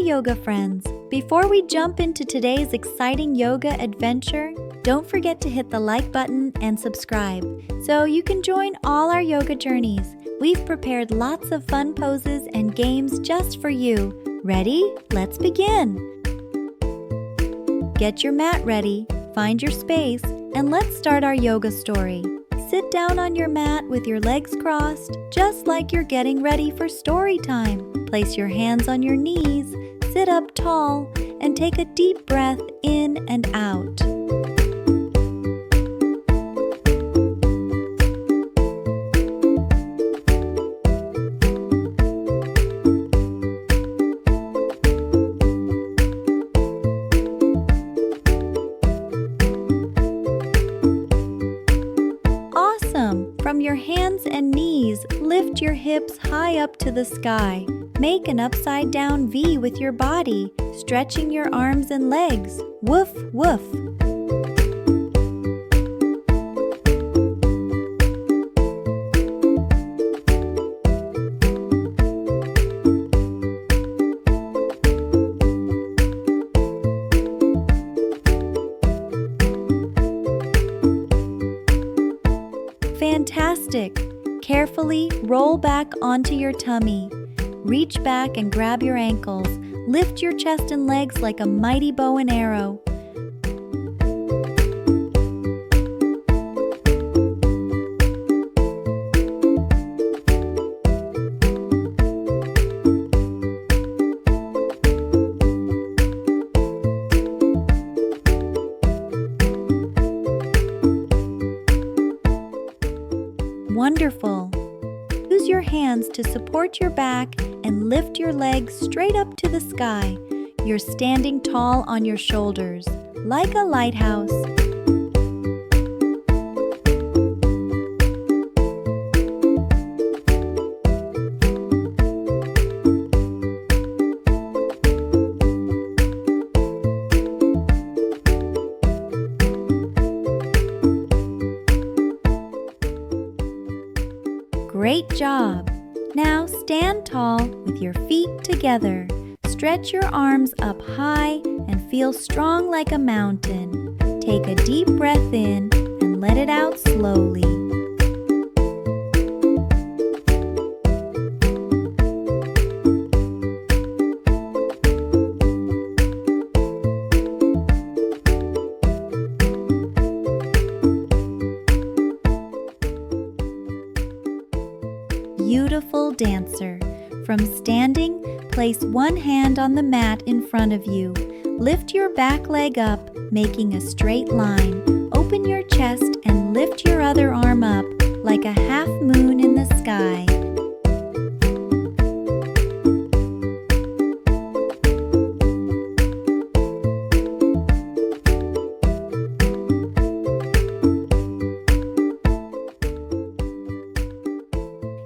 yoga friends! Before we jump into today's exciting yoga adventure, don't forget to hit the like button and subscribe so you can join all our yoga journeys. We've prepared lots of fun poses and games just for you. Ready? Let's begin! Get your mat ready, find your space, and let's start our yoga story. Sit down on your mat with your legs crossed, just like you're getting ready for story time. Place your hands on your knees, sit up tall, and take a deep breath in and out. From your hands and knees, lift your hips high up to the sky. Make an upside down V with your body, stretching your arms and legs. Woof, woof. Fantastic! Carefully roll back onto your tummy. Reach back and grab your ankles. Lift your chest and legs like a mighty bow and arrow. Wonderful! Use your hands to support your back and lift your legs straight up to the sky. You're standing tall on your shoulders, like a lighthouse. Great job! Now stand tall with your feet together. Stretch your arms up high and feel strong like a mountain. Take a deep breath in and let it out slowly. Beautiful dancer. From standing, place one hand on the mat in front of you. Lift your back leg up, making a straight line. Open your chest and lift your other arm up like a half moon in the sky.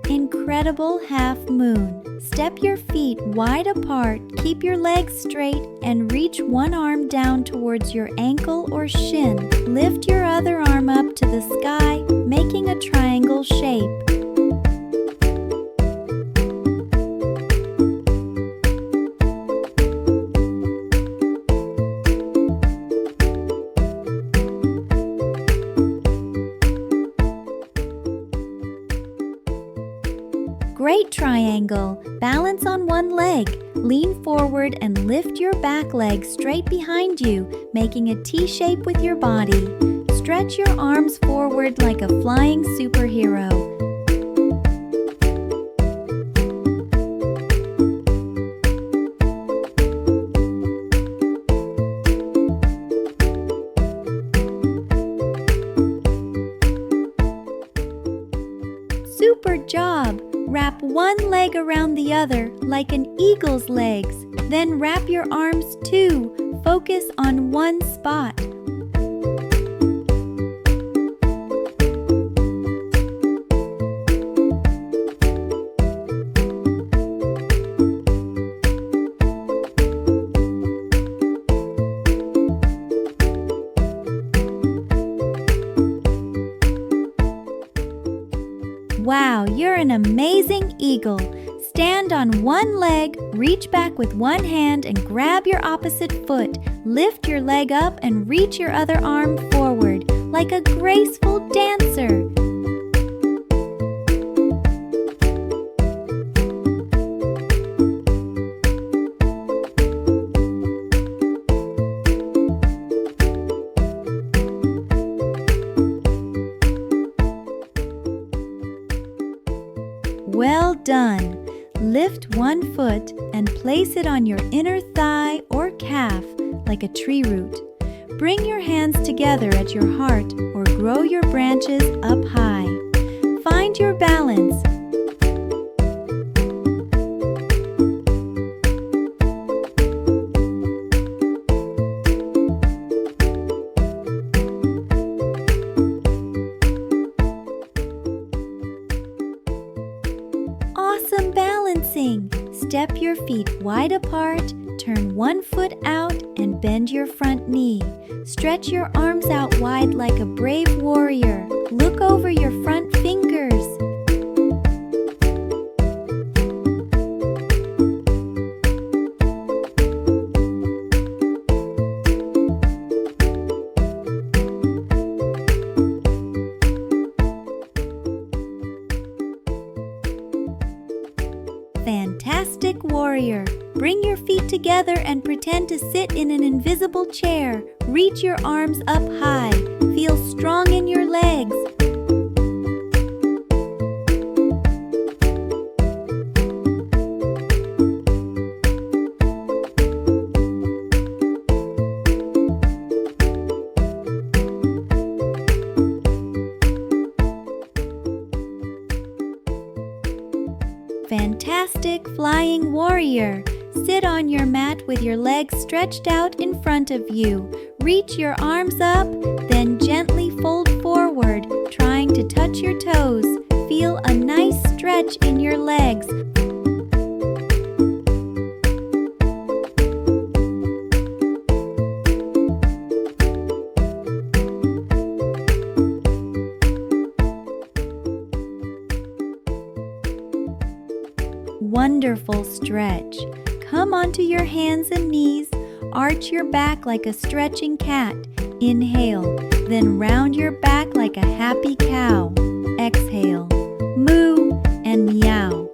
Incredible half moon. Step your feet wide apart, keep your legs straight, and reach one arm down towards your ankle or shin. Lift your other arm up to the sky, making a triangle shape. Great triangle! Balance on one leg. Lean forward and lift your back leg straight behind you, making a T shape with your body. Stretch your arms forward like a flying superhero. Super job! Wrap one leg around the other like an eagle's legs. Then wrap your arms too. Focus on one spot. Wow, you're an amazing eagle. Stand on one leg, reach back with one hand and grab your opposite foot. Lift your leg up and reach your other arm forward like a graceful dancer. Well done! Lift one foot and place it on your inner thigh or calf like a tree root. Bring your hands together at your heart or grow your branches up high. Find your balance. Awesome balancing! Step your feet wide apart, turn one foot out and bend your front knee. Stretch your arms out wide like a brave warrior. Look over your front fingers. Fantastic warrior! Bring your feet together and pretend to sit in an invisible chair. Reach your arms up high. Feel strong in your legs. Fantastic flying warrior! Sit on your mat with your legs stretched out in front of you. Reach your arms up, then gently fold forward, trying to touch your toes. Feel a nice stretch in your legs. Wonderful stretch. Come onto your hands and knees. Arch your back like a stretching cat. Inhale, then round your back like a happy cow. Exhale, moo and meow.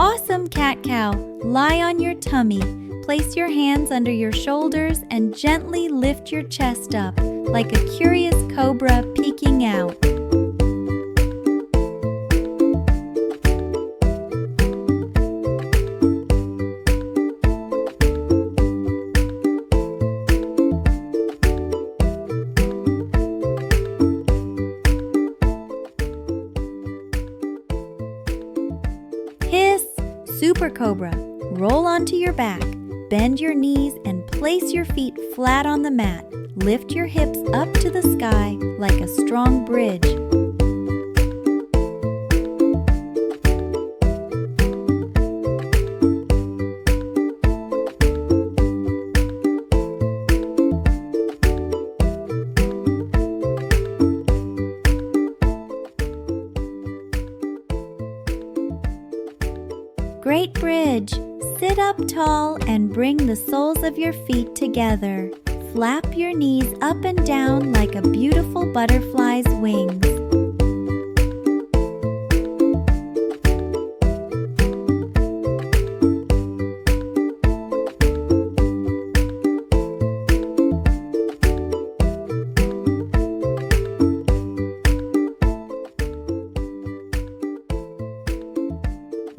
Awesome cat-cow! Lie on your tummy. Place your hands under your shoulders and gently lift your chest up, like a curious cobra peeking out. Hiss! Super Cobra. Roll onto your back. Bend your knees and place your feet flat on the mat. Lift your hips up to the sky like a strong bridge. Great bridge! Sit up tall and bring the soles of your feet together. Flap your knees up and down like a beautiful butterfly's wings.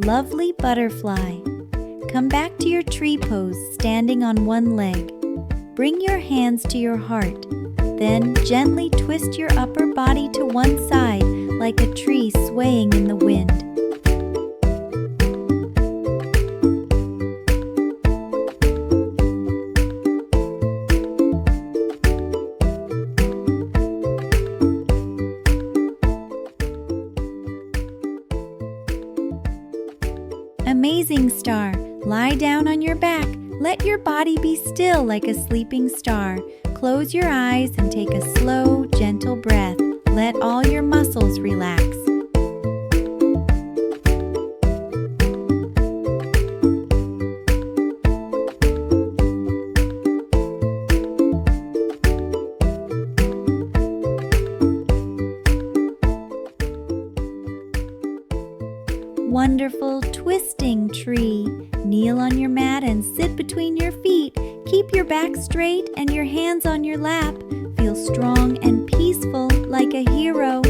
Lovely butterfly. Come back to your tree pose, standing on one leg. Bring your hands to your heart. Then gently twist your upper body to one side like a tree swaying in the wind. Let your body be still like a sleeping star. Close your eyes and take a slow, gentle breath. Let all your muscles relax. Wonderful twisting tree. Kneel on your mat and sit between your feet. Keep your back straight and your hands on your lap. Feel strong and peaceful like a hero.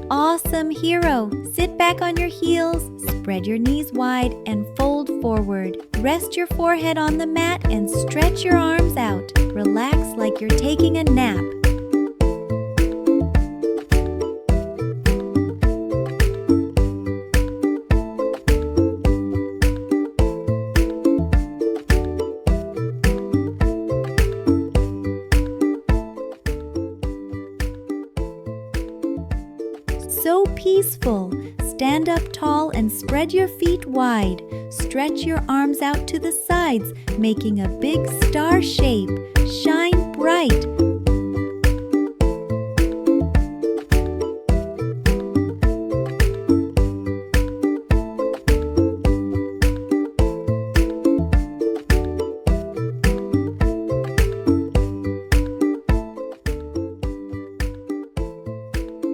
Awesome hero! Sit back on your heels, spread your knees wide and fold forward. Rest your forehead on the mat and stretch your arms out. Relax like you're taking a nap. So peaceful. Stand up tall and spread your feet wide. Stretch your arms out to the sides, making a big star shape. Shine bright.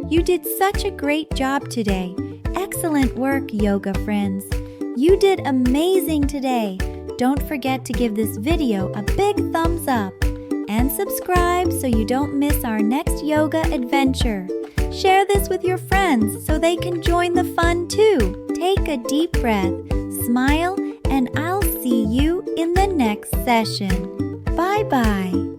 You did such a great job today. Excellent work, yoga friends. You did amazing today. Don't forget to give this video a big thumbs up and subscribe so you don't miss our next yoga adventure. Share this with your friends so they can join the fun too. Take a deep breath, smile, and I'll see you in the next session. Bye-bye.